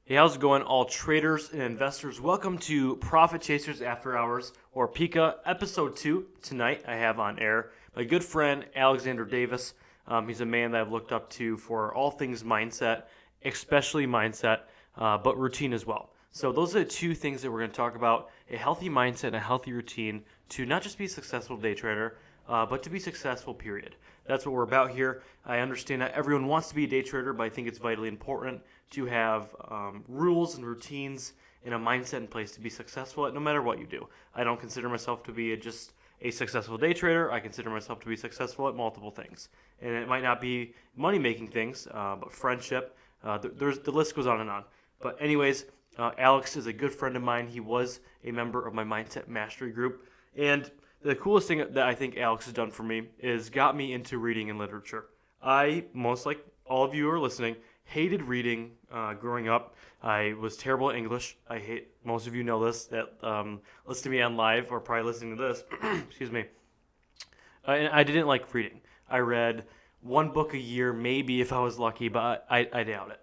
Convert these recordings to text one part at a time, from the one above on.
Hey, how's it going, all traders and investors? Welcome to Profit Chasers After Hours, or PICA, Episode 2. Tonight I have on air my good friend, Alexander Davis. He's a man that I've looked up to for all things mindset, especially mindset, but routine as well. So those are the two things that we're going to talk about: a healthy mindset and a healthy routine to not just be a successful day trader, but to be successful, period. That's what we're about here. I understand that everyone wants to be a day trader, but I think it's vitally important to have rules and routines and a mindset in place to be successful at no matter what you do. I don't consider myself to be just a successful day trader. I consider myself to be successful at multiple things. And it might not be money-making things, but friendship. The list goes on and on. But anyways, Alex is a good friend of mine. He was a member of my Mindset Mastery group. And the coolest thing that I think Alex has done for me is got me into reading and literature. I, most like all of you who are listening, hated reading growing up. I was terrible at English. Most of you know this, that listen to me on live or probably listening to this. Excuse me. And I didn't like reading. I read one book a year, maybe if I was lucky, but I doubt it.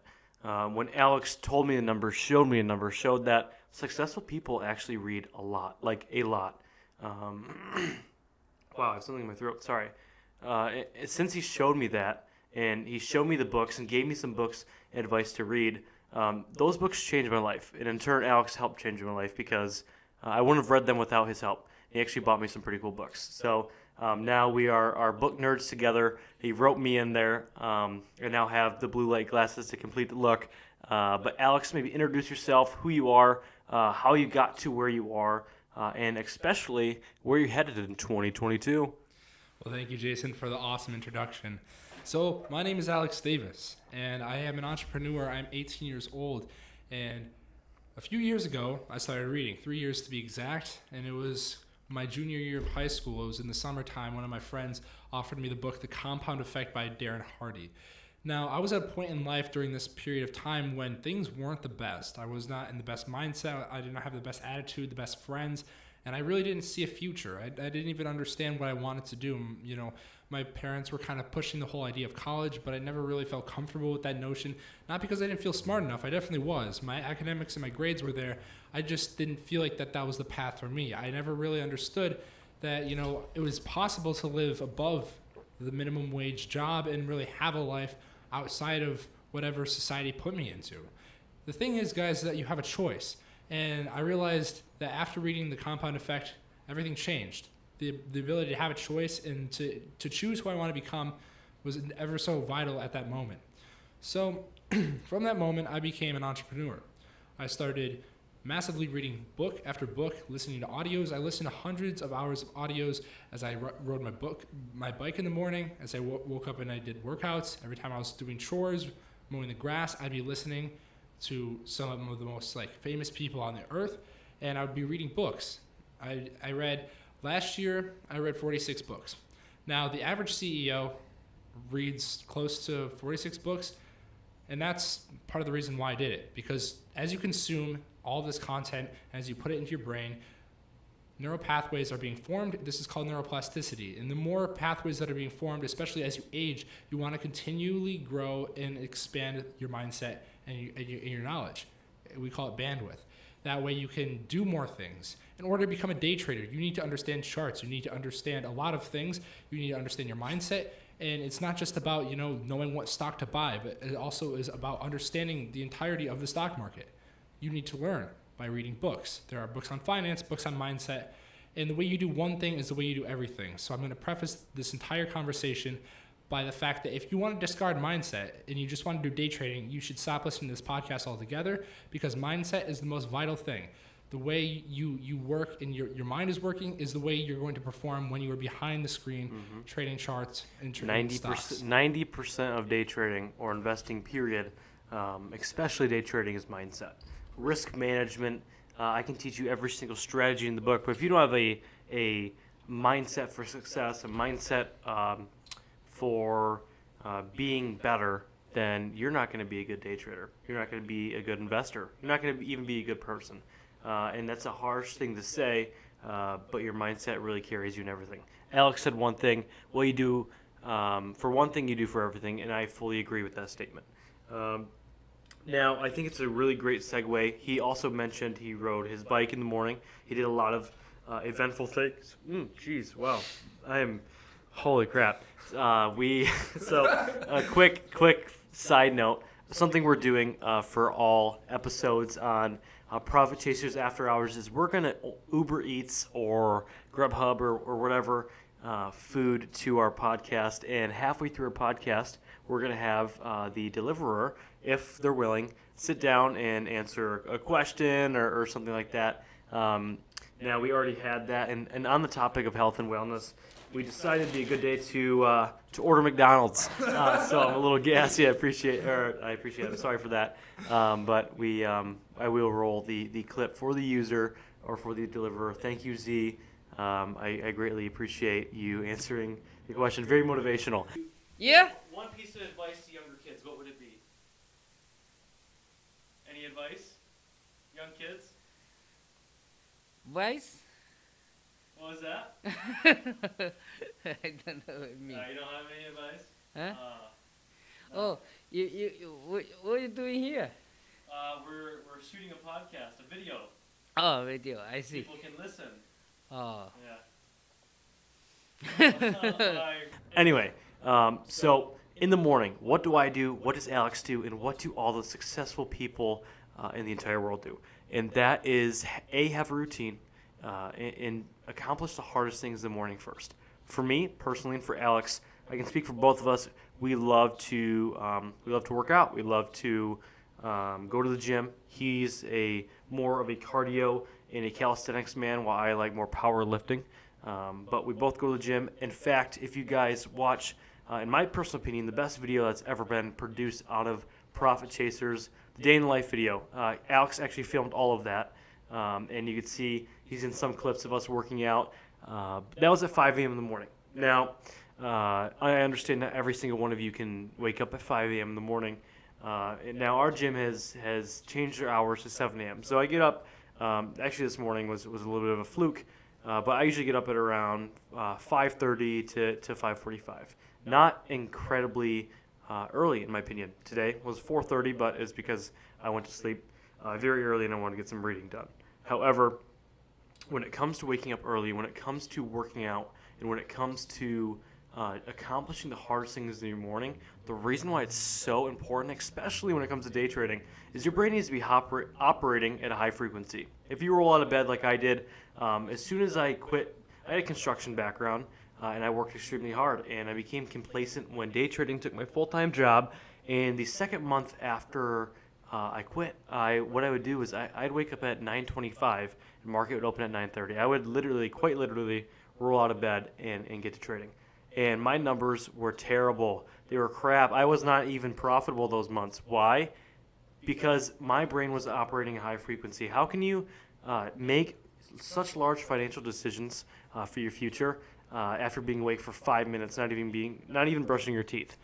When Alex told me the numbers, showed me a number, showed that successful people actually read a lot, like a lot. Wow, I have something in my throat. Sorry. Since he showed me that, and he showed me the books and gave me some books and advice to read, those books changed my life. And in turn, Alex helped change my life because I wouldn't have read them without his help. He actually bought me some pretty cool books. So now we are book nerds together. He wrote me in there. I now have the blue light glasses to complete the look. But Alex, maybe introduce yourself, who you are, how you got to where you are, and especially where you're headed in 2022. Well, thank you, Jason, for the awesome introduction. So, my name is Alex Davis, and I am an entrepreneur. I'm 18 years old, and a few years ago, I started reading, 3 years to be exact, and it was my junior year of high school. It was in the summertime. One of my friends offered me the book, The Compound Effect by Darren Hardy. Now, I was at a point in life during this period of time when things weren't the best. I was not in the best mindset. I did not have the best attitude, the best friends, and I really didn't see a future. I didn't even understand what I wanted to do. You know, my parents were kind of pushing the whole idea of college, but I never really felt comfortable with that notion. Not because I didn't feel smart enough. I definitely was. My academics and my grades were there. I just didn't feel like that was the path for me. I never really understood that, you know, it was possible to live above the minimum wage job and really have a life outside of whatever society put me into. The thing is, guys, that you have a choice. And I realized that after reading The Compound Effect, everything changed. The ability to have a choice and to choose who I want to become was ever so vital at that moment. So from that moment, I became an entrepreneur. I started massively reading book after book, listening to audios. I listened to hundreds of hours of audios as I rode my bike in the morning, as I woke up and I did workouts. Every time I was doing chores, mowing the grass, I'd be listening to some of the most famous people on the earth, and I would be reading books. Last year, I read 46 books. Now, the average CEO reads close to 46 books, and that's part of the reason why I did it, because as you consume all this content, as you put it into your brain, neural pathways are being formed. This is called neuroplasticity. And the more pathways that are being formed, especially as you age, you want to continually grow and expand your mindset and your knowledge. We call it bandwidth. That way you can do more things. In order to become a day trader, you need to understand charts. You need to understand a lot of things. You need to understand your mindset. And it's not just about, knowing what stock to buy, but it also is about understanding the entirety of the stock market. You need to learn by reading books. There are books on finance, books on mindset, and the way you do one thing is the way you do everything. So I'm going to preface this entire conversation by the fact that if you want to discard mindset and you just want to do day trading, you should stop listening to this podcast altogether, because mindset is the most vital thing. The way you work and your mind is working is the way you're going to perform when you are behind the screen trading charts and trading stocks. 90% of day trading or investing, period, especially day trading, is mindset. Risk management, I can teach you every single strategy in the book, but if you don't have a mindset for success, a mindset for being better, then you're not going to be a good day trader. You're not going to be a good investor. You're not going to even be a good person. And that's a harsh thing to say, but your mindset really carries you in everything. Alex said one thing: what you do for one thing, you do for everything, and I fully agree with that statement. Now, I think it's a really great segue. He also mentioned he rode his bike in the morning. He did a lot of eventful things. Jeez, wow. Holy crap. We So a quick side note. Something we're doing for all episodes on Profit Chasers After Hours is we're gonna Uber Eats or Grubhub or whatever food to our podcast, and halfway through our podcast, we're gonna have the deliverer, if they're willing, sit down and answer a question or something like that. Now we already had that, and on the topic of health and wellness, we decided it'd be a good day to order McDonald's. So I'm a little gassy. I appreciate it. I'm sorry for that. But I will roll the clip for the user or for the deliverer. Thank you, Z. I greatly appreciate you answering the question. Very motivational. Yeah? One piece of advice to younger kids, what would it be? Any advice? Young kids? Vice? What was that? I don't know what it means. You don't have any advice? Huh? Oh, what are you doing here? We're shooting a podcast, a video. Oh, video, I see. People can listen. Oh. Yeah. Anyway, so in the morning, what do I do? What does Alex do? And what do all the successful people in the entire world do? And that is, have a routine and accomplish the hardest things in the morning first. For me, personally, and for Alex, I can speak for both of us. We love to work out. We love to go to the gym. He's more of a cardio and a calisthenics man, while I like more powerlifting. But we both go to the gym. In fact, if you guys watch, in my personal opinion, the best video that's ever been produced out of Profit Chasers, the day in the life video. Alex actually filmed all of that, and you could see he's in some clips of us working out. That was at 5 a.m. in the morning. Now, I understand that every single one of you can wake up at 5 a.m. in the morning. Now, our gym has changed their hours to 7 a.m. So I get up. Actually, this morning was a little bit of a fluke, but I usually get up at around 5:30 to 5:45. Not incredibly early, in my opinion. Today was 4:30, but it's because I went to sleep very early and I wanted to get some reading done. However, when it comes to waking up early, when it comes to working out, and when it comes to accomplishing the hardest things in your morning, the reason why it's so important, especially when it comes to day trading, is your brain needs to be operating at a high frequency. If you roll out of bed like I did, as soon as I quit, I had a construction background, and I worked extremely hard, and I became complacent when day trading took my full-time job. And the second month after I quit, what I would do is I'd wake up at 9:25 and market would open at 9:30. I would quite literally, roll out of bed and get to trading. And my numbers were terrible. They were crap. I was not even profitable those months. Why? Because my brain was operating at high frequency. How can you make such large financial decisions for your future after being awake for 5 minutes, not even brushing your teeth?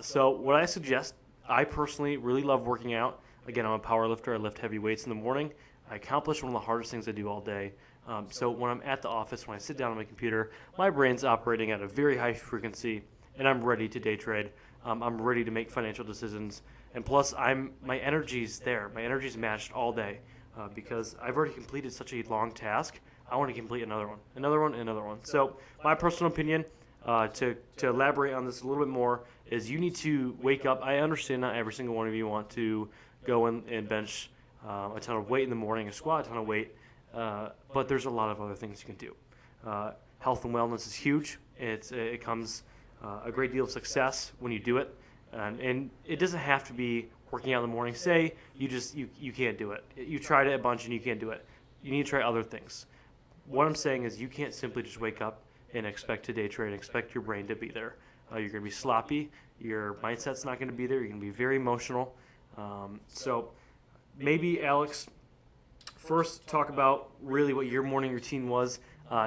So what I suggest, I personally really love working out. Again, I'm a power lifter. I lift heavy weights in the morning. I accomplish one of the hardest things I do all day. So when I'm at the office, when I sit down on my computer, my brain's operating at a very high frequency, and I'm ready to day trade. I'm ready to make financial decisions, and plus, my energy's there. My energy's matched all day because I've already completed such a long task. I want to complete another one, and another one. So my personal opinion, to elaborate on this a little bit more, is you need to wake up. I understand not every single one of you want to go in and bench a ton of weight in the morning, or squat a ton of weight. But there's a lot of other things you can do. Health and wellness is huge. It comes a great deal of success when you do it, and it doesn't have to be working out in the morning. Say you can't do it. You tried it a bunch and you can't do it. You need to try other things. What I'm saying is you can't simply just wake up and expect to day trade and expect your brain to be there. You're going to be sloppy. Your mindset's not going to be there. You're going to be very emotional. So maybe Alex, first talk about really what your morning routine was.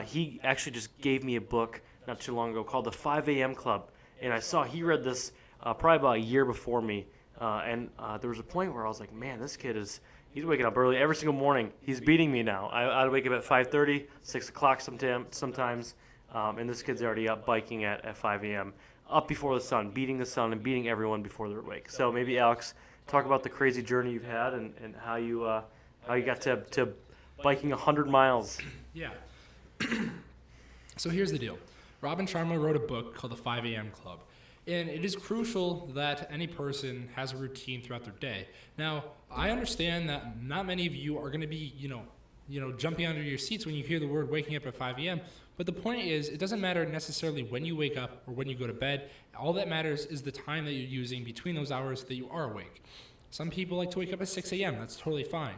He actually just gave me a book not too long ago called The 5 a.m. Club, and I saw he read this probably about a year before me, and there was a point where I was like, man, this kid he's waking up early every single morning. He's beating me now. I'd wake up at 5:30, 6 o'clock sometimes, and this kid's already up biking at 5 a.m., up before the sun, beating the sun and beating everyone before they're awake. So maybe, Alex, talk about the crazy journey you've had and how you got to biking 100 miles. Yeah. So here's the deal. Robin Sharma wrote a book called The 5 a.m. Club. And it is crucial that any person has a routine throughout their day. Now, I understand that not many of you are going to be, jumping under your seats when you hear the word waking up at 5 a.m. But the point is, it doesn't matter necessarily when you wake up or when you go to bed. All that matters is the time that you're using between those hours that you are awake. Some people like to wake up at 6 a.m. That's totally fine.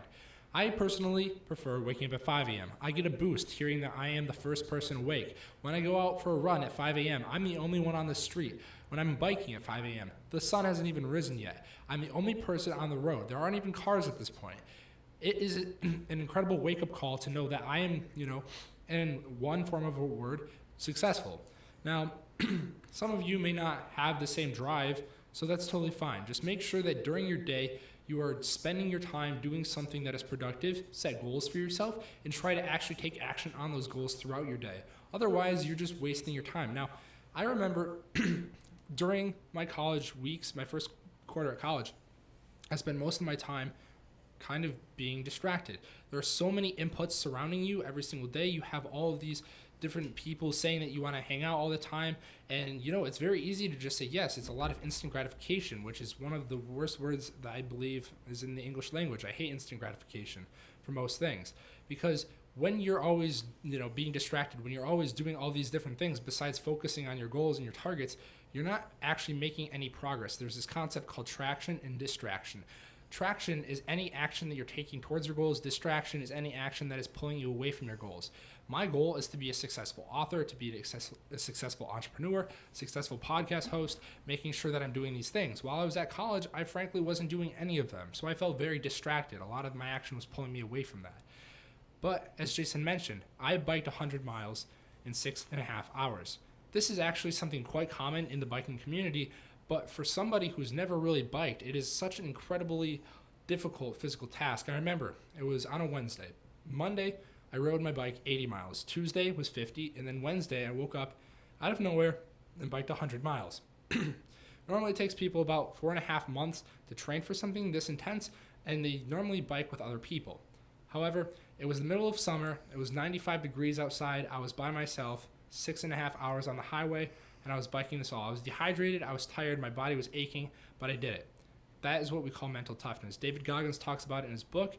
I personally prefer waking up at 5 a.m. I get a boost hearing that I am the first person awake. When I go out for a run at 5 a.m., I'm the only one on the street. When I'm biking at 5 a.m., the sun hasn't even risen yet. I'm the only person on the road. There aren't even cars at this point. It is an incredible wake-up call to know that I am, in one form of a word, successful. Now, some of you may not have the same drive, so that's totally fine. Just make sure that during your day, you are spending your time doing something that is productive, set goals for yourself, and try to actually take action on those goals throughout your day. Otherwise, you're just wasting your time. Now, I remember during my college weeks, my first quarter at college, I spent most of my time kind of being distracted. There are so many inputs surrounding you every single day. You have all of these different people saying that you want to hang out all the time. And, it's very easy to just say yes. It's a lot of instant gratification, which is one of the worst words that I believe is in the English language. I hate instant gratification for most things because when you're always, being distracted, when you're always doing all these different things besides focusing on your goals and your targets, you're not actually making any progress. There's this concept called traction and distraction. Traction is any action that you're taking towards your goals. Distraction is any action that is pulling you away from your goals. My goal is to be a successful author, to be a successful entrepreneur, successful podcast host, making sure that I'm doing these things. While I was at college, I frankly wasn't doing any of them, so I felt very distracted. A lot of my action was pulling me away from that. But as Jason mentioned, I biked 100 miles in 6.5 hours. This is actually something quite common in the biking community, but for somebody who's never really biked, it is such an incredibly difficult physical task. I remember it was on a Wednesday. Monday, I rode my bike 80 miles. Tuesday was 50, and then Wednesday I woke up out of nowhere and biked 100 miles. Normally it takes people about 4.5 months to train for something this intense, and they normally bike with other people. However, it was the middle of summer, it was 95 degrees outside, I was by myself, 6.5 hours on the highway, and I was biking this all. I was dehydrated, I was tired, my body was aching, but I did it. That is what we call mental toughness. David Goggins talks about it in his book,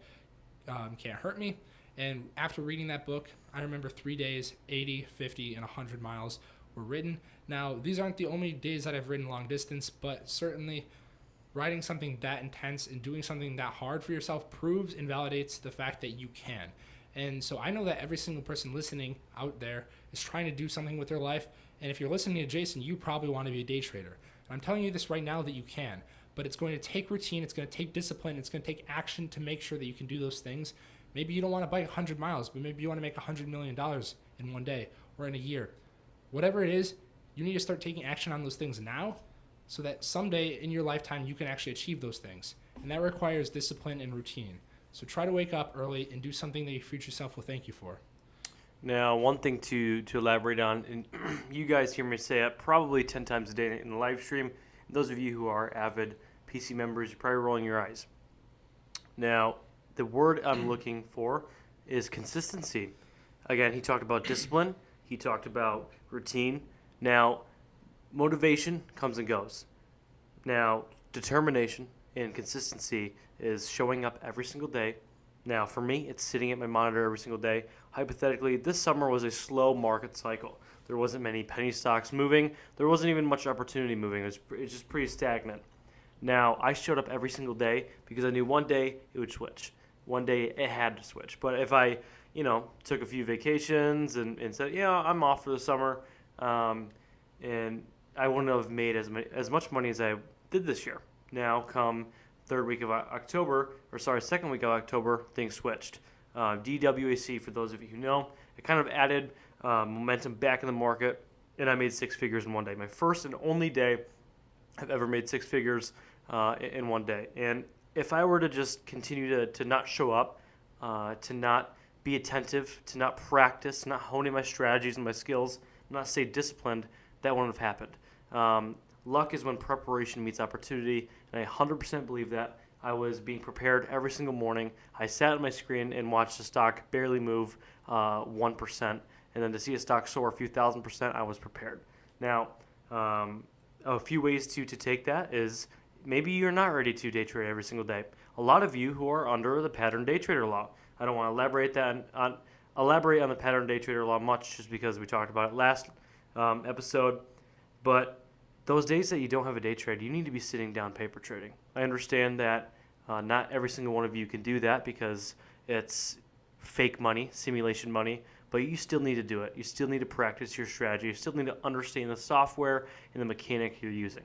Can't Hurt Me. And after reading that book, I remember 3 days, 80, 50, and 100 miles were ridden. Now, these aren't the only days that I've ridden long distance, but certainly riding something that intense and doing something that hard for yourself proves and validates the fact that you can. And so I know that every single person listening out there is trying to do something with their life. And if you're listening to Jason, you probably want to be a day trader. And I'm telling you this right now that you can. But it's going to take routine, it's going to take discipline, it's going to take action to make sure that you can do those things. Maybe you don't want to bike 100 miles, but maybe you want to make $100 million in one day or in a year. Whatever it is, you need to start taking action on those things now so that someday in your lifetime you can actually achieve those things. And that requires discipline and routine. So try to wake up early and do something that your future self will thank you for. Now, one thing to elaborate on, and you guys hear me say it probably 10 times a day in the live stream. Those of you who are avid PC members, you're probably rolling your eyes. Now, the word I'm looking for is consistency. Again, he talked about discipline. He talked about routine. Now, motivation comes and goes. Now, determination and consistency is showing up every single day. Now, for me, it's sitting at my monitor every single day. Hypothetically, this summer was a slow market cycle. There wasn't many penny stocks moving. There wasn't even much opportunity moving. It was just pretty stagnant. Now, I showed up every single day because I knew one day it would switch. One day it had to switch. But if I, took a few vacations and said, I'm off for the summer, and I wouldn't have made as much money as I did this year. Now, come second week of October, things switched. DWAC, for those of you who know, it kind of added momentum back in the market, and I made six figures in one day. My first and only day I've ever made six figures in one day. And if I were to just continue to not show up, to not be attentive, to not practice, not honing my strategies and my skills, not stay disciplined, that wouldn't have happened. Luck is when preparation meets opportunity, and I 100% believe that. I was being prepared every single morning. I sat at my screen and watched the stock barely move 1%. And then to see a stock soar a few thousand%, I was prepared. Now, a few ways to take that is maybe you're not ready to day trade every single day. A lot of you who are under the pattern day trader law. I don't want to elaborate on the pattern day trader law much just because we talked about it last episode. But those days that you don't have a day trade, you need to be sitting down paper trading. I understand that not every single one of you can do that because it's fake money, simulation money, but you still need to do it. You still need to practice your strategy. You still need to understand the software and the mechanic you're using.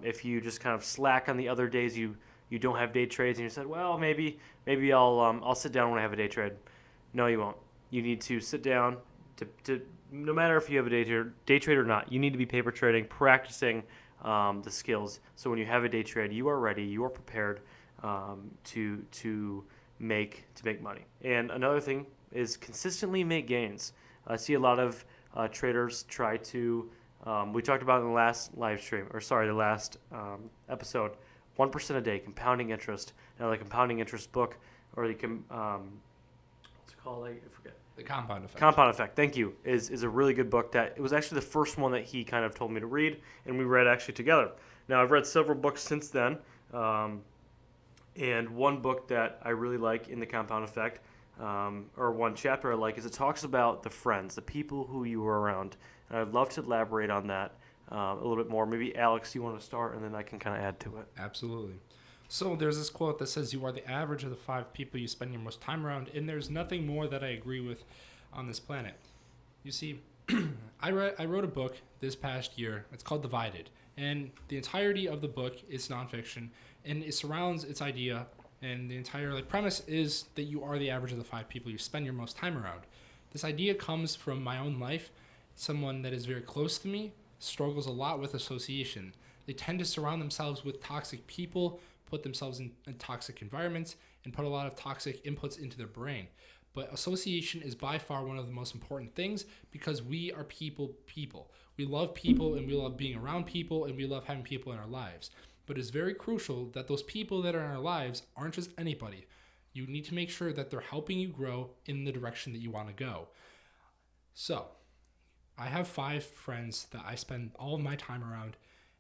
If you just kind of slack on the other days you don't have day trades and you said, well, maybe I'll sit down when I have a day trade. No, you won't. You need to sit down to no matter if you have a day trade or not, you need to be paper trading, practicing the skills. So when you have a day trade, you are ready, you are prepared to make money. And another thing is consistently make gains. I see a lot of traders try to. We talked about in the last the last episode, 1% a day, compounding interest. Now, the compounding interest book, or the what's it called? I forget. The Compound Effect. Compound Effect, thank you, is a really good book. That it was actually the first one that he kind of told me to read, and we read actually together. Now, I've read several books since then, and one book that I really like in the Compound Effect, or one chapter I like, is it talks about the friends, the people who you were around. And I'd love to elaborate on that a little bit more. Maybe, Alex, you want to start, and then I can kind of add to it. Absolutely. So there's this quote that says, you are the average of the 5 people you spend your most time around, and there's nothing more that I agree with on this planet. You see, I wrote a book this past year. It's called Divided, and the entirety of the book is nonfiction, and it surrounds its idea, and the entire premise is that you are the average of the 5 people you spend your most time around. This idea comes from my own life. Someone that is very close to me struggles a lot with association. They tend to surround themselves with toxic people, put themselves in toxic environments, and put a lot of toxic inputs into their brain. But association is by far one of the most important things because we are people. We love people, and we love being around people, and we love having people in our lives. But it's very crucial that those people that are in our lives aren't just anybody. You need to make sure that they're helping you grow in the direction that you want to go. So, I have 5 friends that I spend all of my time around,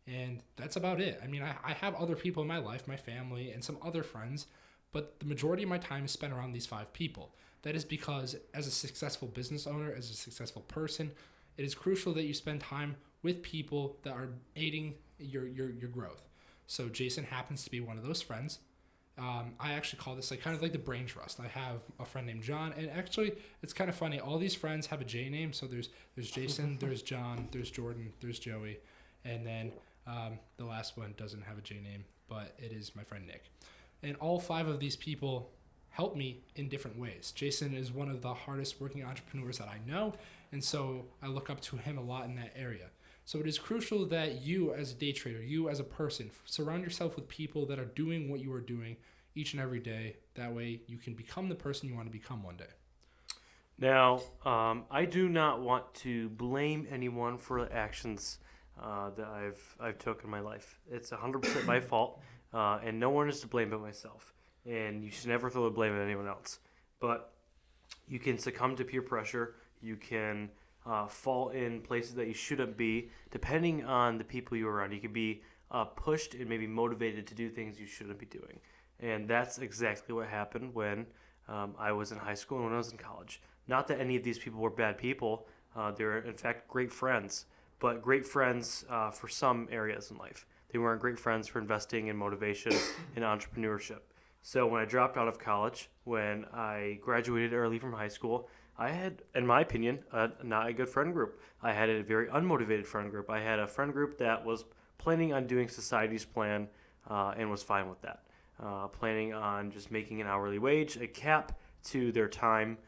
and that's about it. I mean, I have other people in my life, my family, and some other friends, but the majority of my time is spent around these 5 people. That is because as a successful business owner, as a successful person, it is crucial that you spend time with people that are aiding your growth. So Jason happens to be one of those friends. I actually call this kind of like the brain trust. I have a friend named John, and actually it's kind of funny. All these friends have a J name. So there's Jason, there's John, there's Jordan, there's Joey, and then the last one doesn't have a J name, but it is my friend Nick. And all 5 of these people help me in different ways. Jason is one of the hardest working entrepreneurs that I know, and so I look up to him a lot in that area. So it is crucial that you as a day trader, you as a person, surround yourself with people that are doing what you are doing each and every day. That way you can become the person you want to become one day. Now, I do not want to blame anyone for the actions that I've took in my life. It's 100% my fault, and no one is to blame but myself. And you should never throw the blame at anyone else. But you can succumb to peer pressure. You can fall in places that you shouldn't be, depending on the people you're around. You could be pushed and maybe motivated to do things you shouldn't be doing. And that's exactly what happened when I was in high school and when I was in college. Not that any of these people were bad people. They're, in fact, great friends, but great friends for some areas in life. They weren't great friends for investing in motivation and entrepreneurship. So when I dropped out of college, when I graduated early from high school, I had, in my opinion, not a good friend group. I had a very unmotivated friend group. I had a friend group that was planning on doing society's plan and was fine with that. Planning on just making an hourly wage, a cap to their time,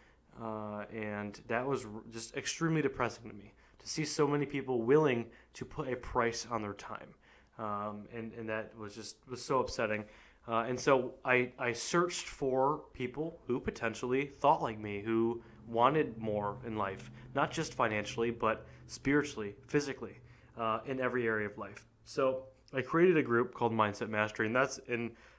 and that was just extremely depressing to me, to see so many people willing to put a price on their time. And that was so upsetting. And so I searched for people who potentially thought like me, who wanted more in life, not just financially, but spiritually, physically, in every area of life. So I created a group called Mindset Mastery, and that's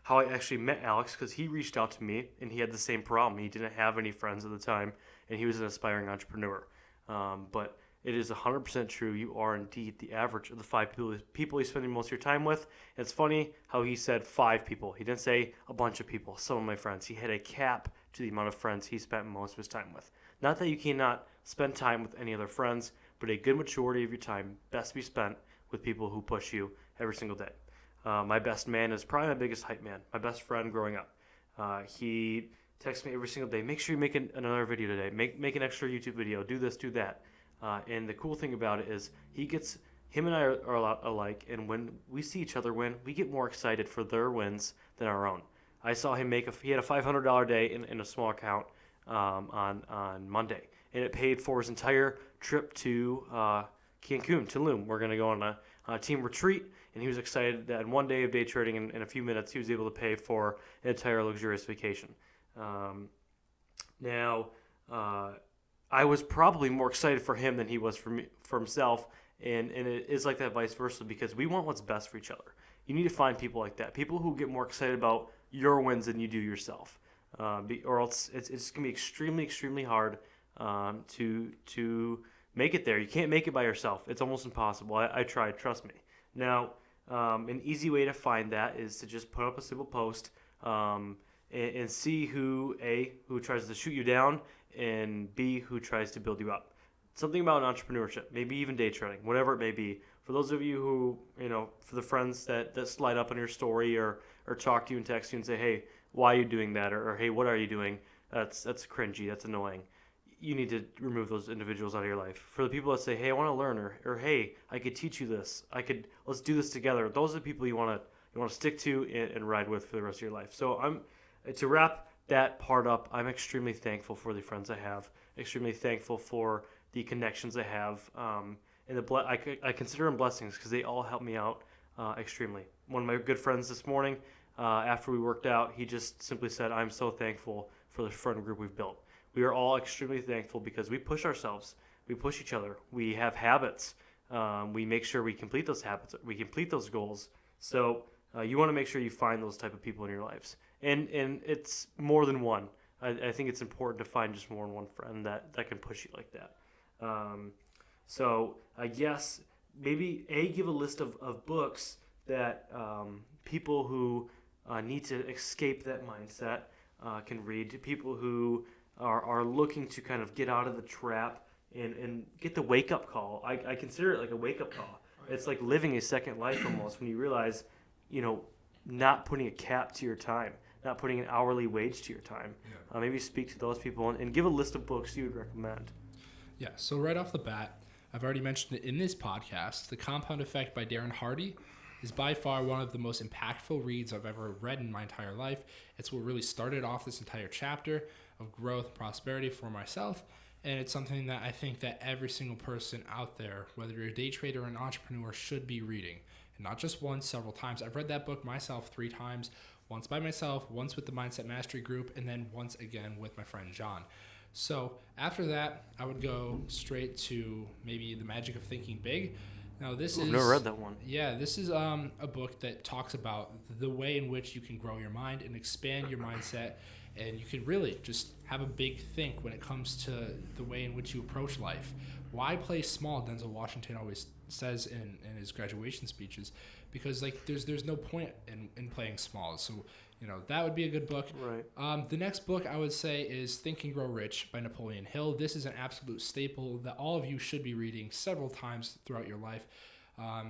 how I actually met Alex, because he reached out to me and he had the same problem. He didn't have any friends at the time, and he was an aspiring entrepreneur. But it is 100% true. You are indeed the average of the 5 people you spend most of your time with. And it's funny how he said 5 people. He didn't say a bunch of people, some of my friends. He had a cap to the amount of friends he spent most of his time with. Not that you cannot spend time with any other friends, but a good majority of your time best be spent with people who push you every single day. My best man is probably my biggest hype man, my best friend growing up. He texts me every single day, make sure you make another video today, make an extra YouTube video, do this, do that. And the cool thing about it is him and I are a lot alike, and when we see each other win, we get more excited for their wins than our own. I saw him he had a $500 day in a small account on Monday, and it paid for his entire trip to Cancun, Tulum. We're going to go on a team retreat, and he was excited that in one day of day trading, in a few minutes, he was able to pay for an entire luxurious vacation. I was probably more excited for him than he was for himself, and it is like that vice versa, because we want what's best for each other. You need to find people like that, people who get more excited about your wins than you do yourself, or else it's going to be extremely, extremely hard to make it there. You can't make it by yourself. It's almost impossible. I tried, trust me. Now, an easy way to find that is to just put up a simple post and see who tries to shoot you down, and B, who tries to build you up. Something about entrepreneurship, maybe even day trading, whatever it may be. For those of you who, for the friends that slide up on your story or talk to you and text you and say, hey, why are you doing that? Or hey, what are you doing? That's cringy, that's annoying. You need to remove those individuals out of your life. For the people that say, hey, I want to learn, or hey, I could teach you this. Let's do this together. Those are the people you want to stick to and ride with for the rest of your life. So to wrap that part up, I'm extremely thankful for the friends I have, extremely thankful for the connections I have, and I consider them blessings because they all help me out extremely. One of my good friends this morning, after we worked out, he just simply said, I'm so thankful for the friend group we've built. We are all extremely thankful because we push ourselves, we push each other, we have habits, we make sure we complete those habits, we complete those goals. So you want to make sure you find those type of people in your lives. And it's more than one. I think it's important to find just more than one friend that can push you like that. So I guess maybe give a list of books that people who need to escape that mindset can read. People who are looking to kind of get out of the trap and get the wake-up call. I consider it like a wake-up call. It's like living a second life almost when you realize, not putting a cap to your time, not putting an hourly wage to your time. Yeah. Maybe speak to those people and give a list of books you would recommend. Yeah, so right off the bat, I've already mentioned it in this podcast. The Compound Effect by Darren Hardy is by far one of the most impactful reads I've ever read in my entire life. It's what really started off this entire chapter of growth and prosperity for myself, and it's something that I think that every single person out there, whether you're a day trader or an entrepreneur, should be reading. And not just once, several times. I've read that book myself 3 times, once by myself, once with the Mindset Mastery group, and then once again with my friend John. So after that, I would go straight to maybe The Magic of Thinking Big. Now I've never read that one. Yeah, this is a book that talks about the way in which you can grow your mind and expand your mindset, and you can really just have a big think when it comes to the way in which you approach life. Why play small? Denzel Washington always says in his graduation speeches, because there's no point in playing small. So that would be a good book. Right. The next book I would say is Think and Grow Rich by Napoleon Hill. This is an absolute staple that all of you should be reading several times throughout your life. That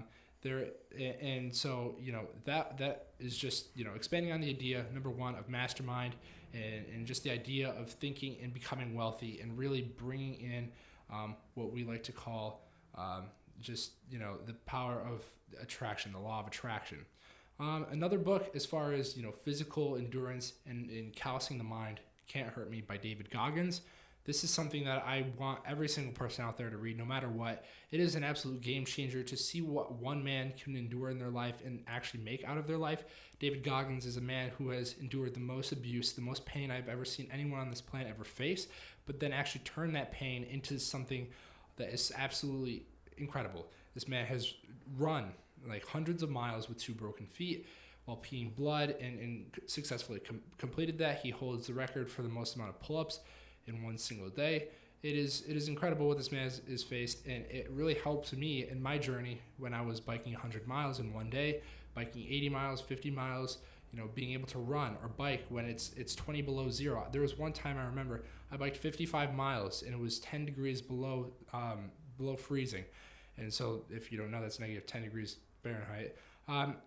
is just expanding on the idea, number one, of mastermind and just the idea of thinking and becoming wealthy and really bringing in what we like to call the power of attraction, the law of attraction. Another book as far as physical endurance and callousing the mind, Can't Hurt Me by David Goggins. This is something that I want every single person out there to read, no matter what. It is an absolute game changer to see what one man can endure in their life and actually make out of their life. David Goggins is a man who has endured the most abuse, the most pain I've ever seen anyone on this planet ever face, but then actually turn that pain into something that is absolutely incredible. This man has run like hundreds of miles with 2 broken feet while peeing blood, and successfully completed that. He holds the record for the most amount of pull-ups in one single day. It is incredible what this man is faced, and it really helped me in my journey when I was biking 100 miles in one day, biking 80 miles, 50 miles, being able to run or bike when it's 20 below zero. There was one time I remember I biked 55 miles and it was 10 degrees below freezing. And so if you don't know, that's negative 10 degrees Fahrenheit.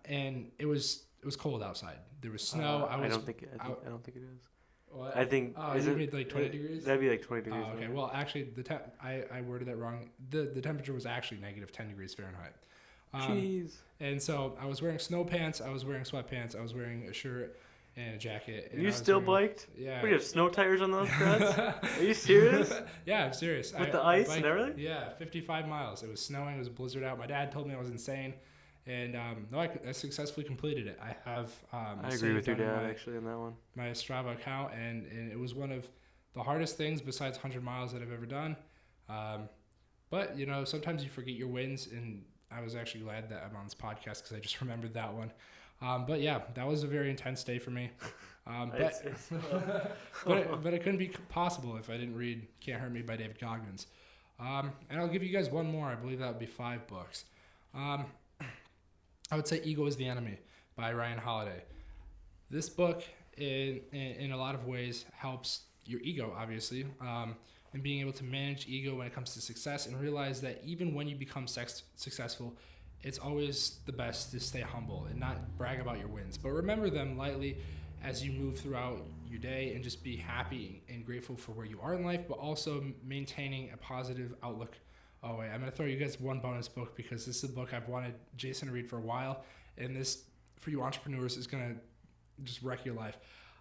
And it was cold outside. There was snow. I don't think it is. What? I think is it like 20 degrees? That'd be like 20 degrees. Oh, okay. Right? Well, actually, I worded that wrong. The temperature was actually negative 10 degrees Fahrenheit. Jeez. And so I was wearing snow pants, I was wearing sweatpants, I was wearing a shirt and a jacket. And you still biked? Yeah. What, do you have snow tires on those treads? Are you serious? Yeah, I'm serious. With the ice and everything? Yeah, 55 miles. It was snowing. It was a blizzard out. My dad told me I was insane. And no, I successfully completed it. I have. I agree with your dad actually on that one. My Strava account, and it was one of the hardest things besides 100 miles that I've ever done. But sometimes you forget your wins, and I was actually glad that I'm on this podcast because I just remembered that one. But yeah, that was a very intense day for me. But it couldn't be possible if I didn't read "Can't Hurt Me" by David Goggins. And I'll give you guys one more. I believe that would be 5 books. I would say Ego is the Enemy by Ryan Holiday. This book, in a lot of ways, helps your ego, obviously, and being able to manage ego when it comes to success, and realize that even when you become successful, it's always the best to stay humble and not brag about your wins, but remember them lightly as you move throughout your day, and just be happy and grateful for where you are in life, but also maintaining a positive outlook. Oh wait, I'm going to throw you guys one bonus book because this is a book I've wanted Jason to read for a while, and this, for you entrepreneurs, is going to just wreck your life.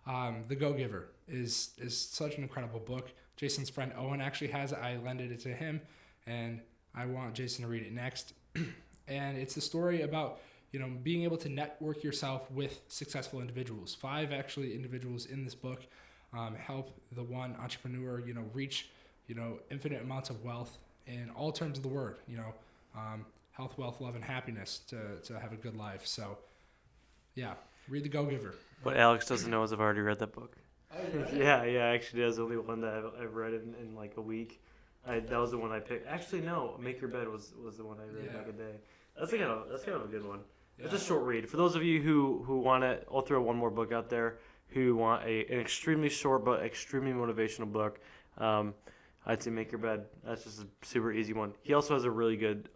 The Go-Giver is such an incredible book. Jason's friend Owen actually has it. I lended it to him, and I want Jason to read it next. And it's a story about being able to network yourself with successful individuals. 5 actually individuals in this book help the one entrepreneur reach infinite amounts of wealth in all terms of the word, health, wealth, love, and happiness to have a good life. So, yeah, read The Go-Giver. What Alex doesn't know is I've already read that book. Oh, yeah, actually, that's the only one that I've read in like a week. That was the one I picked. Actually, no, Make Your Bed was the one I read back in the day. That's kind of a good one. Yeah. It's a short read. For those of you who want it, I'll throw one more book out there, who want an extremely short but extremely motivational book. I'd say Make Your Bed. That's just a super easy one. He also has a really good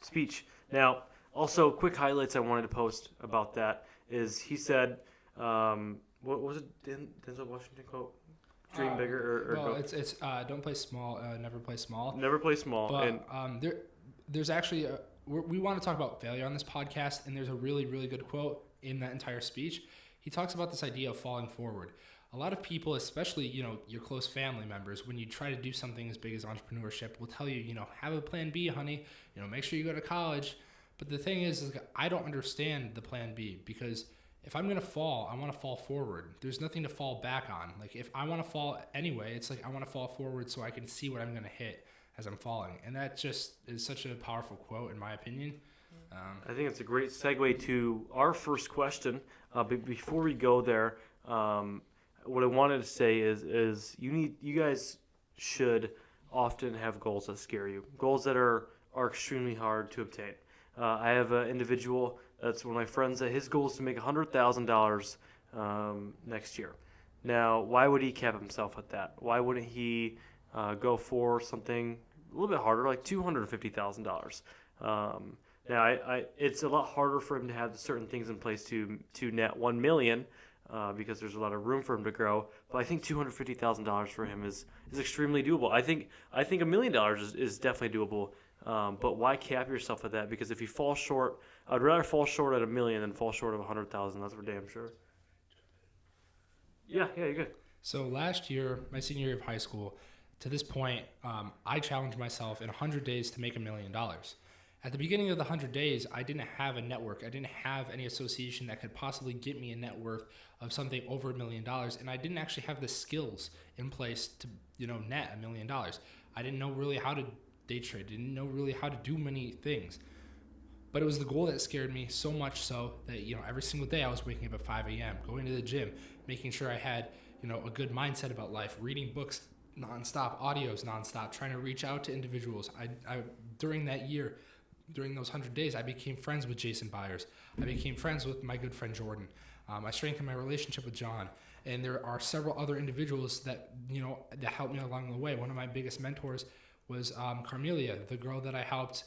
speech. Now, also, quick highlights I wanted to post about that is he said, what was it, Denzel Washington quote? Dream bigger or well, it's don't play small, never play small. Never play small. But there's actually we want to talk about failure on this podcast, and there's a really, really good quote in that entire speech. He talks about this idea of falling forward. A lot of people, especially, your close family members, when you try to do something as big as entrepreneurship, will tell you, have a plan B, honey, make sure you go to college. But the thing is I don't understand the plan B, because if I'm going to fall, I want to fall forward. There's nothing to fall back on. Like, if I want to fall anyway, it's like I want to fall forward so I can see what I'm going to hit as I'm falling. And that just is such a powerful quote, in my opinion. I think it's a great segue to our first question. But before we go there, what I wanted to say is you guys should often have goals that scare you, goals that are extremely hard to obtain. I have an individual that's one of my friends that his goal is to make $100,000 next year. Now, why would he cap himself at that? Why wouldn't he go for something a little bit harder, like $250,000? Now, it's a lot harder for him to have certain things in place to net $1 million. Because there's a lot of room for him to grow, but I think $250,000 for him is extremely doable. I think $1 million is definitely doable. But why cap yourself at that? Because if you fall short, I'd rather fall short at $1 million than fall short of $100,000. That's for damn sure. Yeah, you're good. So last year, my senior year of high school, to this point, I challenged myself in 100 days to make $1 million. At the beginning of the 100 days, I didn't have a network. I didn't have any association that could possibly get me a net worth of something over $1 million, and I didn't actually have the skills in place to, net $1 million. I didn't know really how to day trade, didn't know really how to do many things. But it was the goal that scared me, so much so that, every single day I was waking up at 5 a.m., going to the gym, making sure I had, a good mindset about life, reading books nonstop, audios nonstop, trying to reach out to individuals. I during that year, during those 100 days, I became friends with Jason Byers. I became friends with my good friend Jordan. I strengthened my relationship with John. And there are several other individuals that, that helped me along the way. One of my biggest mentors was Carmelia, the girl that I helped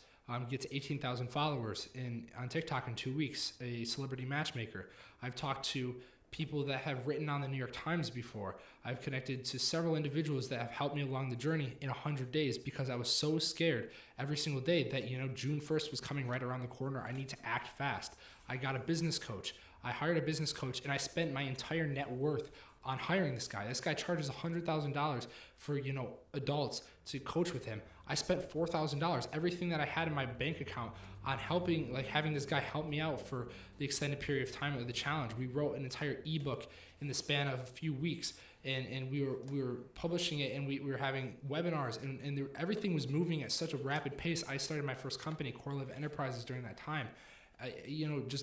get to 18,000 followers on TikTok in 2 weeks, a celebrity matchmaker. I've talked to people that have written on the New York Times before. I've connected to several individuals that have helped me along the journey in 100 days because I was so scared every single day that, June 1st was coming right around the corner. I need to act fast. I got a business coach. I hired a business coach, and I spent my entire net worth on hiring this guy. This guy charges $100,000 for, adults to coach with him. I spent $4,000, everything that I had in my bank account, on having this guy help me out for the extended period of time of the challenge. We wrote an entire ebook in the span of a few weeks, and we were publishing it, and we were having webinars, and everything was moving at such a rapid pace. I started my first company, Core Live Enterprises, during that time.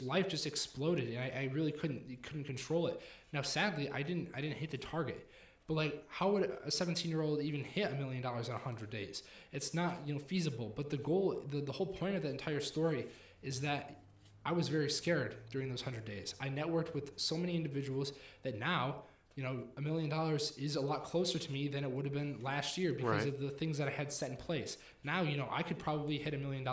Life just exploded, and I really couldn't control it. Now, sadly, I didn't hit the target. But how would a 17-year-old even hit $1 million in 100 days? It's not, feasible. But the goal, the whole point of the entire story is that I was very scared during those 100 days. I networked with so many individuals that now, $1 million is a lot closer to me than it would have been last year because Right. of the things that I had set in place. Now, I could probably hit $1 million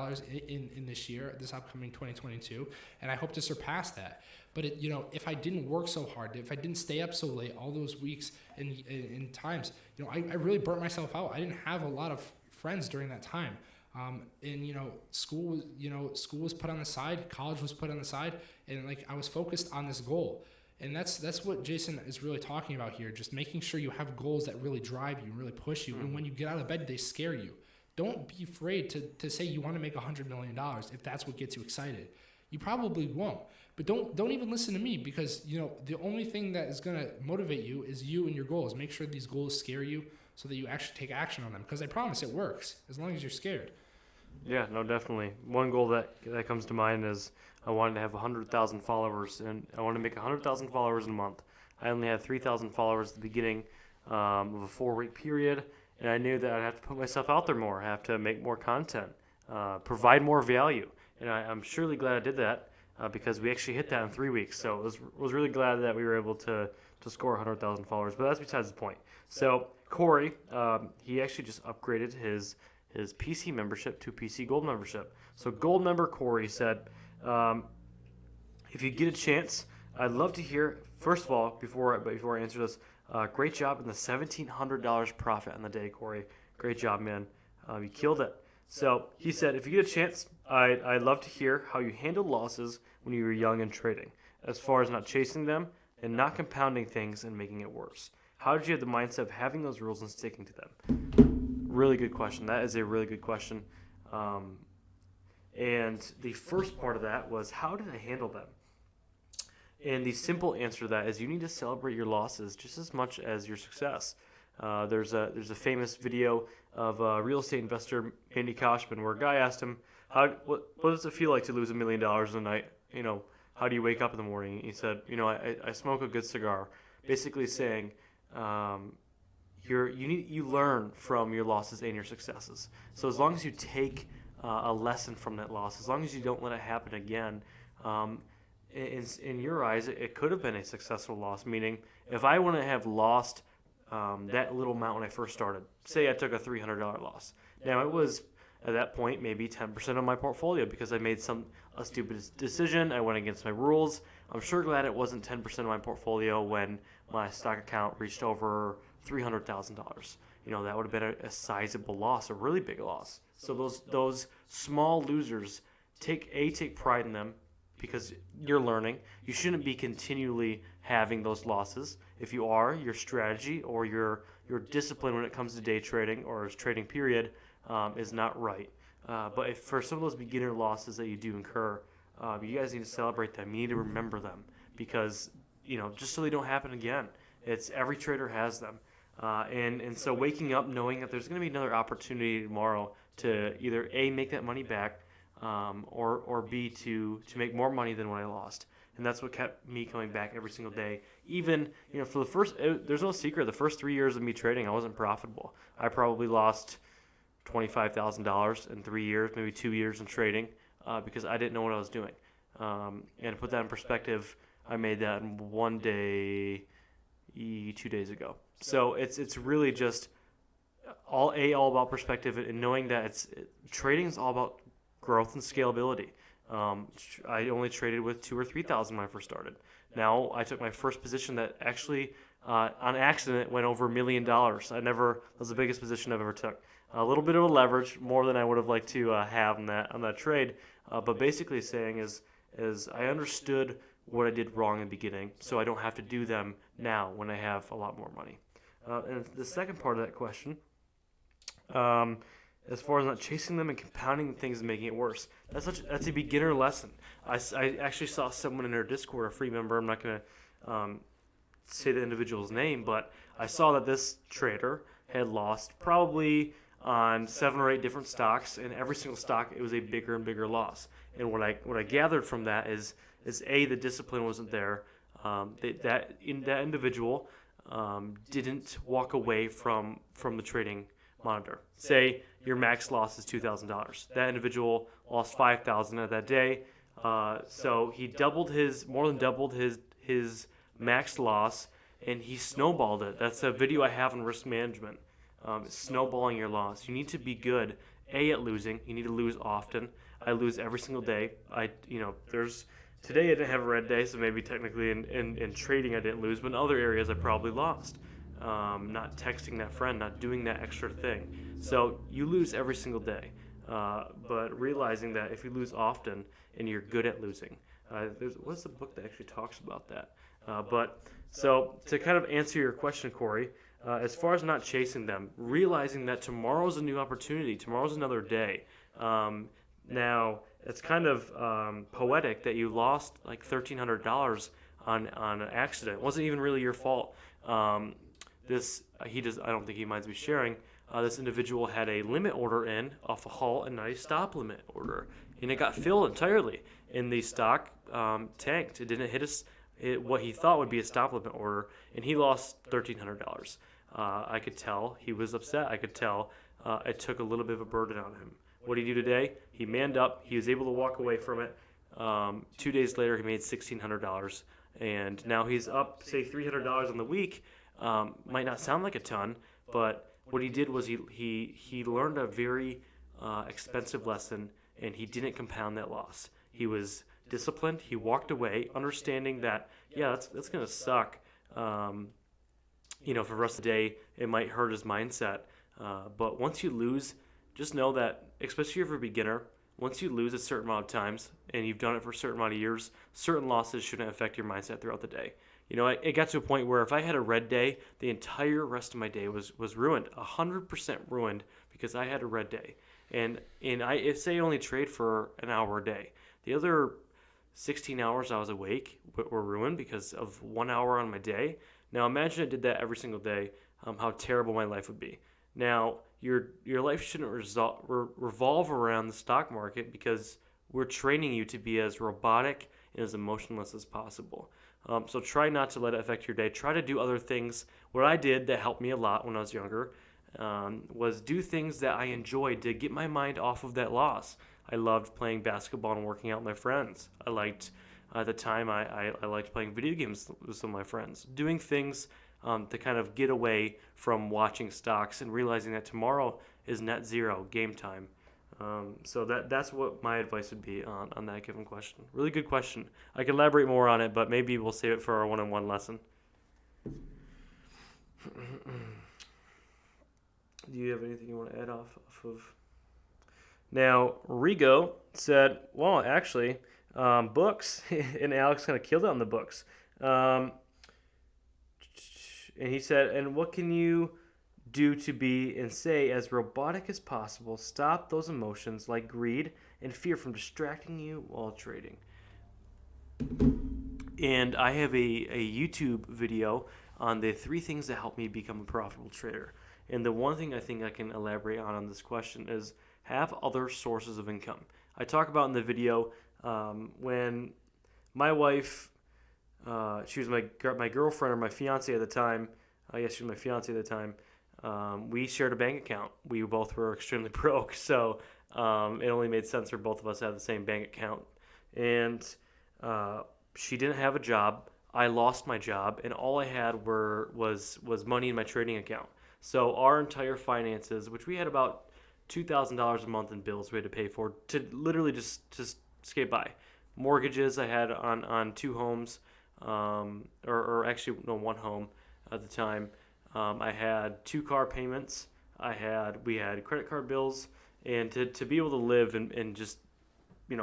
in this year, this upcoming 2022, and I hope to surpass that. But if I didn't work so hard, if I didn't stay up so late all those weeks and times, I really burnt myself out. I didn't have a lot of friends during that time. School was put on the side, college was put on the side, and I was focused on this goal. And that's what Jason is really talking about here, just making sure you have goals that really drive you and really push you. And when you get out of bed, they scare you. Don't be afraid to say you want to make $100 million if that's what gets you excited. You probably won't. But don't even listen to me because, the only thing that is going to motivate you is you and your goals. Make sure these goals scare you so that you actually take action on them, because I promise it works as long as you're scared. Yeah, no, definitely. One goal that comes to mind is I wanted to have 100,000 followers, and I wanted to make 100,000 followers in a month. I only had 3,000 followers at the beginning of a 4-week period, and I knew that I'd have to put myself out there more, have to make more content, provide more value. And I'm surely glad I did that because we actually hit that in 3 weeks. So I was really glad that we were able to score 100,000 followers, but that's besides the point. So Corey, he actually just upgraded his PC membership to PC Gold membership. So Gold member Corey said, if you get a chance, I'd love to hear, first of all, before I answer this, great job in the $1,700 profit on the day, Corey. Great job, man. You killed it. So he said, if you get a chance, I'd love to hear how you handled losses when you were young and trading, as far as not chasing them and not compounding things and making it worse. How did you have the mindset of having those rules and sticking to them? Really good question. That is a really good question. And the first part of that was, how did I handle them? And the simple answer to that is you need to celebrate your losses just as much as your success. There's a famous video of real estate investor Andy Koshman where a guy asked him, what does it feel like to lose $1 million in a night? How do you wake up in the morning? He said, I smoke a good cigar. Basically saying, you learn from your losses and your successes. So as long as you take a lesson from that loss, as long as you don't let it happen again, in your eyes, it could have been a successful loss. Meaning, if I wouldn't have lost that little amount when I first started, say I took a $300 loss. Now it was at that point maybe 10% of my portfolio because I made a stupid decision. I went against my rules. I'm sure glad it wasn't 10% of my portfolio when my stock account reached over $300,000. That would have been a sizable loss, a really big loss. So those small losers, take pride in them because you're learning. You shouldn't be continually having those losses. If you are, your strategy or your discipline when it comes to day trading or trading period is not right. But if for some of those beginner losses that you do incur, you guys need to celebrate them. You need to remember them because, just so they don't happen again. Every trader has them. And so waking up knowing that there's going to be another opportunity tomorrow to either A, make that money back, or B, to make more money than what I lost. And that's what kept me coming back every single day. Even, for the first, there's no secret, the first 3 years of me trading, I wasn't profitable. I probably lost $25,000 in 3 years, maybe 2 years in trading, because I didn't know what I was doing. And to put that in perspective, I made that in 1 day, 2 days ago. So it's really just all about perspective and knowing that trading is all about growth and scalability. I only traded with 2,000 or 3,000 when I first started. Now I took my first position that actually, on accident, went over $1 million. That was the biggest position I've ever took. A little bit of a leverage, more than I would have liked to have on that trade. But basically, saying is I understood what I did wrong in the beginning, so I don't have to do them now when I have a lot more money. And the second part of that question. As far as not chasing them and compounding things and making it worse. That's a beginner lesson. I actually saw someone in our Discord, a free member, I'm not going to say the individual's name, but I saw that this trader had lost probably on 7 or 8 different stocks, and every single stock it was a bigger and bigger loss. And what I gathered from that is A, the discipline wasn't there. That individual didn't walk away from the trading monitor. Say your max loss is $2,000. That individual lost $5,000 at that day. So he more than doubled his max loss, and he snowballed it. That's a video I have on risk management. Snowballing your loss. You need to be good, A, at losing. You need to lose often. I lose every single day. Today I didn't have a red day, so maybe technically in trading I didn't lose, but in other areas I probably lost. Not texting that friend, not doing that extra thing. So you lose every single day, but realizing that if you lose often and you're good at losing, what's the book that actually talks about that? So to kind of answer your question, Corey, as far as not chasing them, realizing that tomorrow's a new opportunity, tomorrow's another day. Now it's kind of poetic that you lost like $1,300 on an accident. It wasn't even really your fault. I don't think he minds me sharing. This individual had a limit order in off a halt and not a stop limit order, and it got filled entirely. And the stock tanked. It didn't hit what he thought would be a stop limit order, and he lost $1,300. I could tell he was upset. I could tell it took a little bit of a burden on him. What did he do today? He manned up. He was able to walk away from it. 2 days later, he made $1,600, and now he's up, say, $300 on the week. Might not sound like a ton, but what he did was he learned a very expensive lesson, and he didn't compound that loss. He was disciplined. He walked away, understanding that, that's going to suck. For the rest of the day, it might hurt his mindset. But once you lose, just know that, especially if you're a beginner, once you lose a certain amount of times, and you've done it for a certain amount of years, certain losses shouldn't affect your mindset throughout the day. It got to a point where if I had a red day, the entire rest of my day was ruined, 100% ruined, because I had a red day. And say I only trade for an hour a day. The other 16 hours I was awake were ruined because of 1 hour on my day. Now imagine I did that every single day, how terrible my life would be. Now your life shouldn't revolve around the stock market, because we're training you to be as robotic and as emotionless as possible. So try not to let it affect your day. Try to do other things. What I did that helped me a lot when I was younger was do things that I enjoyed to get my mind off of that loss. I loved playing basketball and working out with my friends. I liked, at the time, I liked playing video games with some of my friends. Doing things to kind of get away from watching stocks and realizing that tomorrow is net zero, game time. So that's what my advice would be on that given question. Really good question. I could elaborate more on it, but maybe we'll save it for our one-on-one lesson. Do you have anything you want to add off of? Now, Rigo said, well, actually, books, and Alex kind of killed it on the books. And he said, and what can you do to be and say as robotic as possible? Stop those emotions like greed and fear from distracting you while trading. And I have a YouTube video on the 3 things that help me become a profitable trader. And the one thing I think I can elaborate on this question is have other sources of income. I talk about in the video when my wife, she was my girlfriend or my fiance at the time. Yes, she was my fiance at the time. We shared a bank account. We both were extremely broke, so it only made sense for both of us to have the same bank account. And she didn't have a job. I lost my job, and all I had was money in my trading account. So our entire finances, which we had about $2,000 a month in bills we had to pay for to literally just skate by. Mortgages I had on two homes, or actually no, one home at the time. I had 2 car payments. We had credit card bills, and to be able to live and just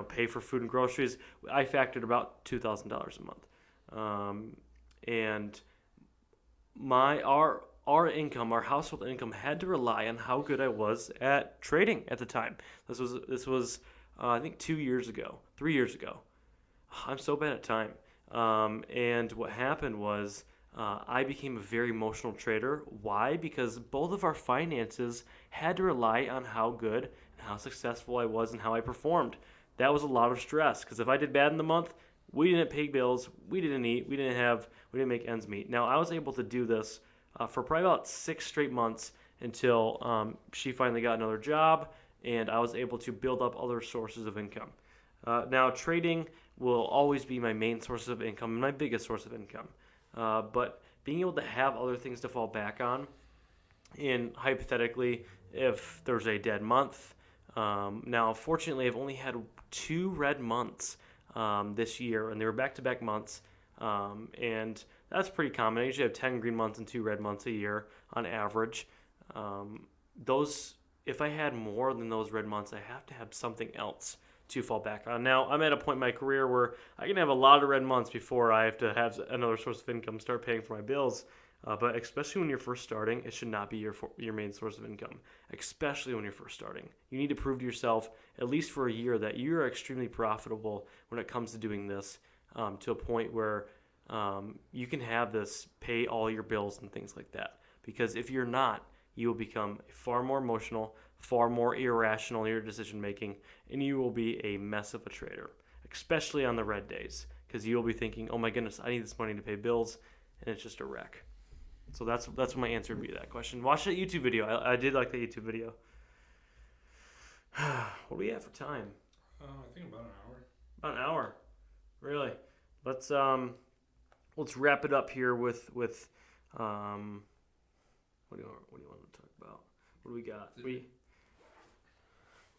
pay for food and groceries, I factored about $2,000 a month. And our income, our household income, had to rely on how good I was at trading at the time. This was I think 3 years ago. I'm so bad at time. And what happened was I became a very emotional trader. Why? Because both of our finances had to rely on how good and how successful I was and how I performed. That was a lot of stress because if I did bad in the month, we didn't pay bills, we didn't eat, we didn't make ends meet. Now I was able to do this for probably about 6 straight months until she finally got another job and I was able to build up other sources of income. Now trading will always be my main source of income and my biggest source of income. But being able to have other things to fall back on, and hypothetically, if there's a dead month, now fortunately I've only had 2 red months this year, and they were back-to-back months, and that's pretty common. I usually have 10 green months and 2 red months a year on average. If I had more than those red months, I have to have something else to fall back on. Now, I'm at a point in my career where I can have a lot of red months before I have to have another source of income, start paying for my bills. But especially when you're first starting, it should not be your main source of income, especially when you're first starting. You need to prove to yourself, at least for a year, that you're extremely profitable when it comes to doing this, to a point where you can have this pay all your bills and things like that. Because if you're not, you will become far more emotional, far more irrational in your decision making, and you will be a mess of a trader, especially on the red days, because you will be thinking, oh my goodness, I need this money to pay bills, and it's just a wreck. So that's what my answer would be to that question. Watch that YouTube video. I did like the YouTube video. What do we have for time? I think about an hour. About an hour, really. Let's wrap it up here with what do you want to talk about? What do we got? We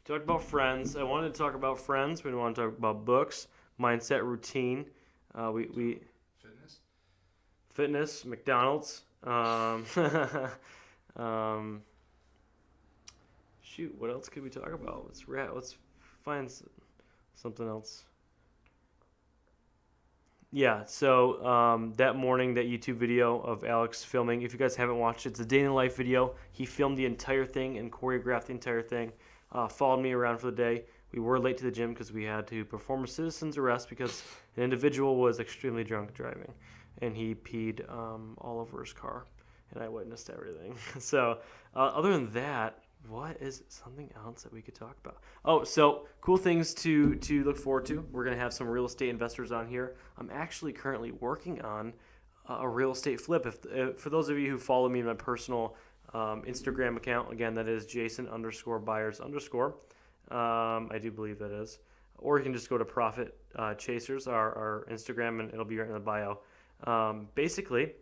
talked about friends. I wanted to talk about friends. We want to talk about books, mindset, routine. We fitness, McDonald's. Shoot, what else could we talk about? Let's find something else. Yeah, so that morning, that YouTube video of Alex filming, if you guys haven't watched it, it's a day in the life video. He filmed the entire thing and choreographed the entire thing, followed me around for the day. We were late to the gym because we had to perform a citizen's arrest because an individual was extremely drunk driving, and he peed all over his car, and I witnessed everything. So other than that, what is something else that we could talk about? Oh, so cool things to look forward to. We're going to have some real estate investors on here. I'm actually currently working on a real estate flip. If for those of you who follow me in my personal Instagram account, again, that is Jason_Byers_. I do believe that is. Or you can just go to Profit Chasers, our Instagram, and it'll be right in the bio. Basically,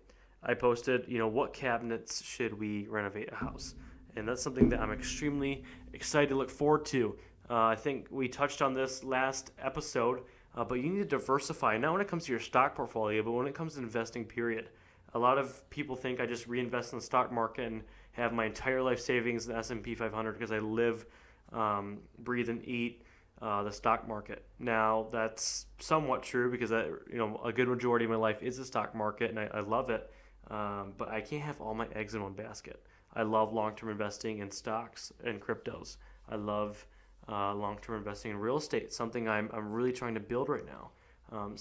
I posted, what cabinets should we renovate a house? And that's something that I'm extremely excited to look forward to. I think we touched on this last episode, but you need to diversify, not when it comes to your stock portfolio, but when it comes to investing, period. A lot of people think I just reinvest in the stock market and have my entire life savings in the S&P 500 because I live, breathe, and eat the stock market. Now, that's somewhat true because a good majority of my life is the stock market, and I love it, but I can't have all my eggs in one basket. I love long-term investing in stocks and cryptos. I love long-term investing in real estate, something I'm really trying to build right now. I'm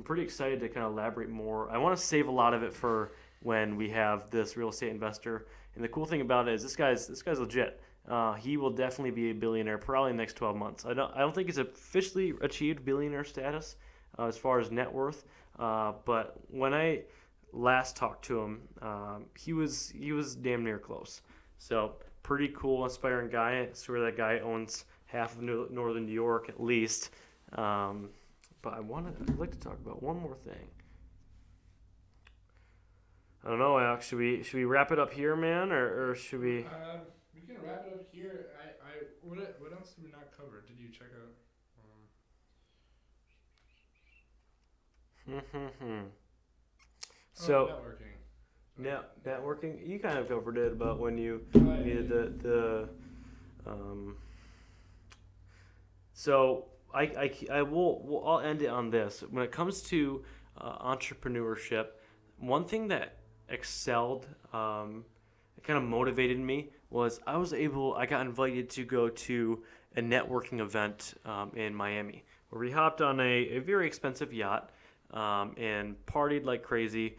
pretty excited to kind of elaborate more. I want to save a lot of it for when we have this real estate investor. And the cool thing about it is this guy's legit. he will definitely be a billionaire probably in the next 12 months. I don't think he's officially achieved billionaire status as far as net worth, but when I last talked to him, he was damn near close. So pretty cool, inspiring guy. I swear that guy owns half of northern New York at least. But I'd like to talk about one more thing. I don't know, Alex. Should we wrap it up here, man, or should we? We can wrap it up here. What else did we not cover? Did you check out? So Networking. networking. You kind of covered it about when you needed the. So I'll end it on this. When it comes to entrepreneurship, one thing that excelled, it kind of motivated me was I got invited to go to a networking event in Miami where we hopped on a very expensive yacht and partied like crazy.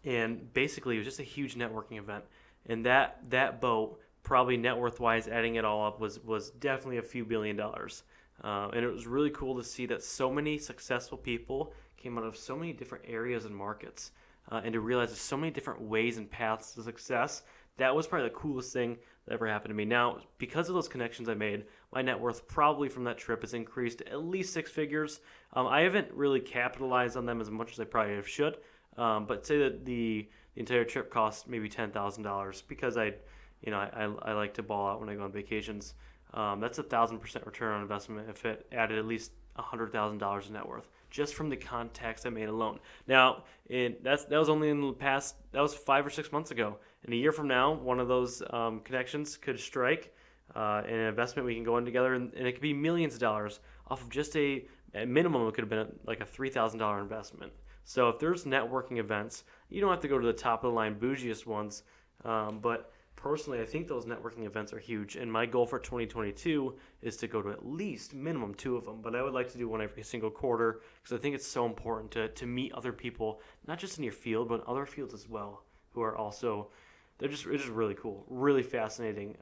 And basically it was just a huge networking event. And that boat, probably net worth wise, adding it all up, was definitely a few $1 billion. And it was really cool to see that so many successful people came out of so many different areas and markets, and to realize there's so many different ways and paths to success. That was probably the coolest thing that ever happened to me. Now, because of those connections I made, my net worth probably from that trip has increased at least 6 figures. I haven't really capitalized on them as much as I probably should, but say that the entire trip cost maybe $10,000 because I like to ball out when I go on vacations. That's 1,000% return on investment if it added at least $100,000 in net worth just from the contacts I made alone. Now, that was only in the past. That was 5 or 6 months ago. And a year from now, one of those connections could strike an investment we can go in together, and it could be millions of dollars off of just a minimum. It could have been like a $3,000 investment. So if there's networking events, you don't have to go to the top of the line bougiest ones, but personally, I think those networking events are huge, and my goal for 2022 is to go to at least minimum 2 of them, but I would like to do one every single quarter because I think it's so important to meet other people, not just in your field, but in other fields as well, who are also, it's just really cool, really fascinating,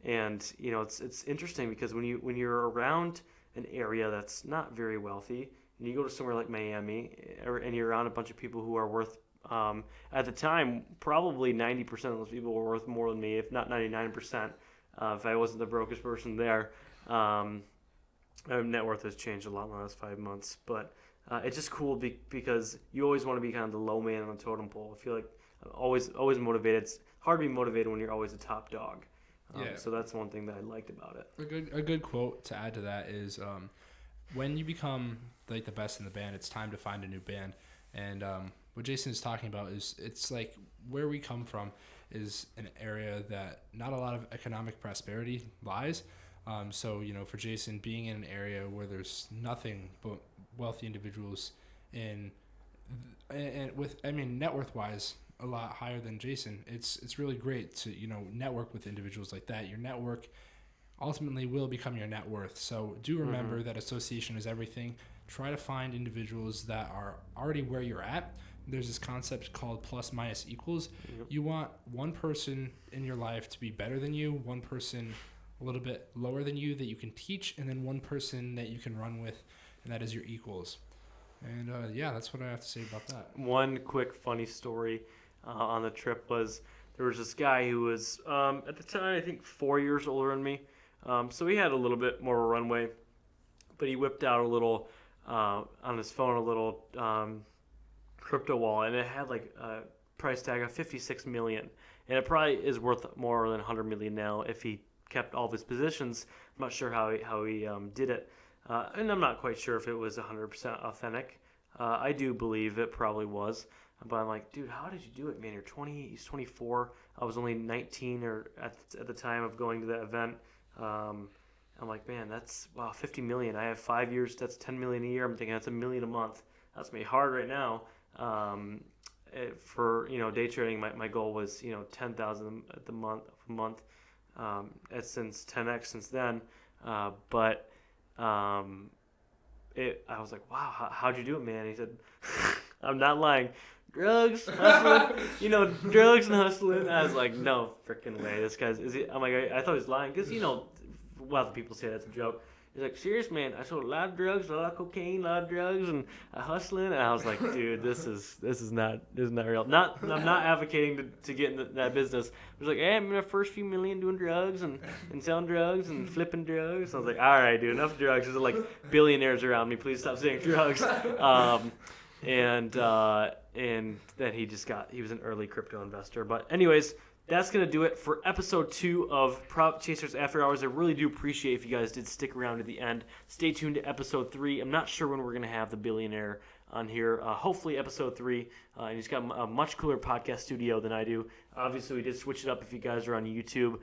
and it's interesting because when you're around an area that's not very wealthy, and you go to somewhere like Miami, and you're around a bunch of people who are worth, at the time, probably 90% of those people were worth more than me, if not 99%. If I wasn't the brokest person there, my net worth has changed a lot in the last 5 months. But it's just cool because you always want to be kind of the low man on the totem pole. I feel like I'm always motivated. It's hard to be motivated when you're always a top dog. So that's one thing that I liked about it. A good quote to add to that is, when you become like the best in the band, it's time to find a new band. And what Jason is talking about is it's like where we come from is an area that not a lot of economic prosperity lies. So, for Jason, being in an area where there's nothing but wealthy individuals and with, net worth wise, a lot higher than Jason, it's really great to, network with individuals like that. Your network ultimately will become your net worth. So do remember that association is everything. Try to find individuals that are already where you're at. There's this concept called plus minus equals. Yep. You want one person in your life to be better than you, one person a little bit lower than you that you can teach, and then one person that you can run with, and that is your equals. And that's what I have to say about that. One quick funny story on the trip was there was this guy who was, at the time, I think 4 years older than me. So he had a little bit more of a runway, but he whipped out a little, on his phone, a little crypto wallet, and it had like a price tag of $56 million. And it probably is worth more than $100 million now if he kept all of his positions. I'm not sure how he did it. And I'm not quite sure if it was 100% authentic. I do believe it probably was. But I'm like, dude, how did you do it, man? You're 20, he's 24. I was only 19 or at the time of going to that event. I'm like, man, that's, wow, 50 million. I have 5 years. That's 10 million a year. I'm thinking that's $1 million a month. That's me hard right now. For day trading, my goal was 10,000 a month. It's since 10x since then. But I was like, wow, how'd you do it, man? He said, I'm not lying. drugs, hustling, drugs and hustling. I was like, no freaking way. This guy's, I'm like, I thought he was lying because, well, the people say that's a joke. He's like, serious, man, I sold a lot of drugs, a lot of cocaine, a lot of drugs, and hustling. And I was like, dude, this is not real. I'm not advocating to get into that business. I was like, hey, I'm in the first few million doing drugs and selling drugs and flipping drugs. I was like, all right, dude, enough drugs. There's like billionaires around me. Please stop saying drugs. And then he was an early crypto investor. But anyways, that's going to do it for episode 2 of Profit Chasers After Hours. I really do appreciate if you guys did stick around to the end. Stay tuned to episode 3. I'm not sure when we're going to have the billionaire on here. Hopefully episode 3. And he's got a much cooler podcast studio than I do. Obviously, we did switch it up if you guys are on YouTube.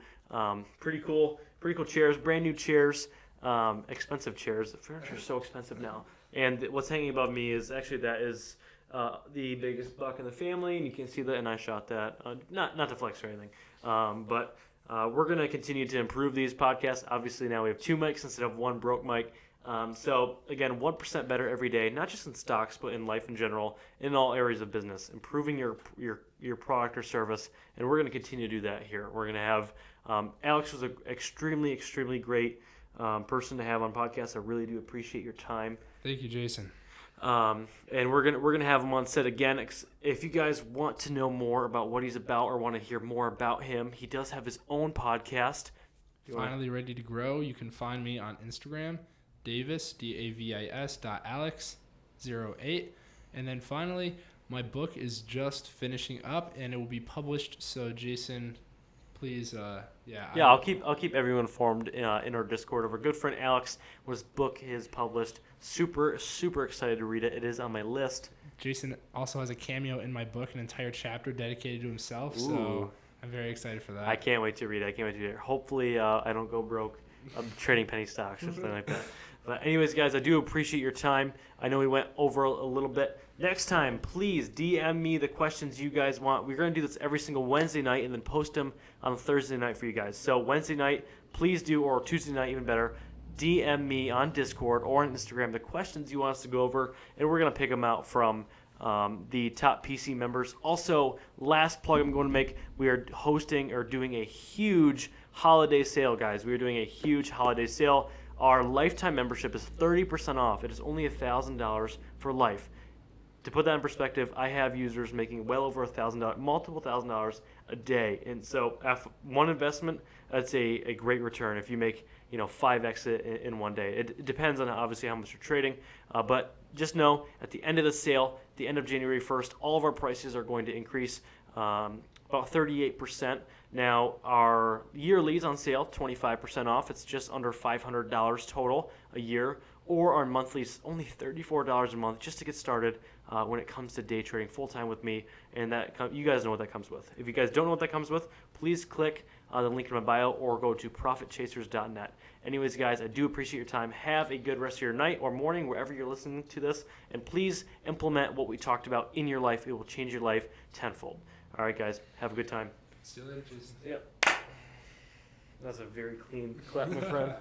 Pretty cool chairs, brand new chairs, expensive chairs. The furniture is so expensive now. And what's hanging above me is actually the biggest buck in the family, and you can see that, and I shot that. Not to flex or anything, but we're going to continue to improve these podcasts. Obviously, now we have 2 mics instead of 1 broke mic. So, again, 1% better every day, not just in stocks, but in life in general, in all areas of business, improving your product or service, and we're going to continue to do that here. We're going to have Alex was an extremely, extremely great person to have on podcast. I really do appreciate your time. Thank you, Jason. And we're gonna have him on set again. If you guys want to know more about what he's about or want to hear more about him, he does have his own podcast. Finally ready to grow. You can find me on Instagram, Davis Davis.alex08, and then finally my book is just finishing up and it will be published. So Jason, please, I'll keep everyone informed in our Discord of our good friend Alex. His book is published. Super excited to read it. It is on my list. Jason also has a cameo in my book, an entire chapter dedicated to himself. Ooh. So I'm very excited for that. I can't wait to read it. Hopefully, I don't go broke. I'm trading penny stocks or something like that. But anyways, guys, I do appreciate your time. I know we went over a little bit. Next time, please DM me the questions you guys want. We're going to do this every single Wednesday night and then post them on Thursday night for you guys. So Wednesday night, please do, or Tuesday night even better, DM me on Discord or on Instagram the questions you want us to go over, and we're going to pick them out from the top PC members. Also, last plug I'm going to make, we are hosting or doing a huge holiday sale, guys. We are doing a huge holiday sale. Our lifetime membership is 30% off. It is only $1,000 for life. To put that in perspective, I have users making well over $1,000, multiple $1,000 a day. And so after one investment, that's a great return if you make 5x it in one day. It depends on obviously how much you're trading. But just know at the end of the sale, the end of January 1st, all of our prices are going to increase about 38%. Now, our yearly is on sale, 25% off. It's just under $500 total a year. Or our monthly is only $34 a month just to get started when it comes to day trading full-time with me. And you guys know what that comes with. If you guys don't know what that comes with, please click the link in my bio or go to profitchasers.net. Anyways, guys, I do appreciate your time. Have a good rest of your night or morning, wherever you're listening to this. And please implement what we talked about in your life. It will change your life tenfold. All right, guys, have a good time. See you later, Jason. Yep. That's a very clean clap, my friend.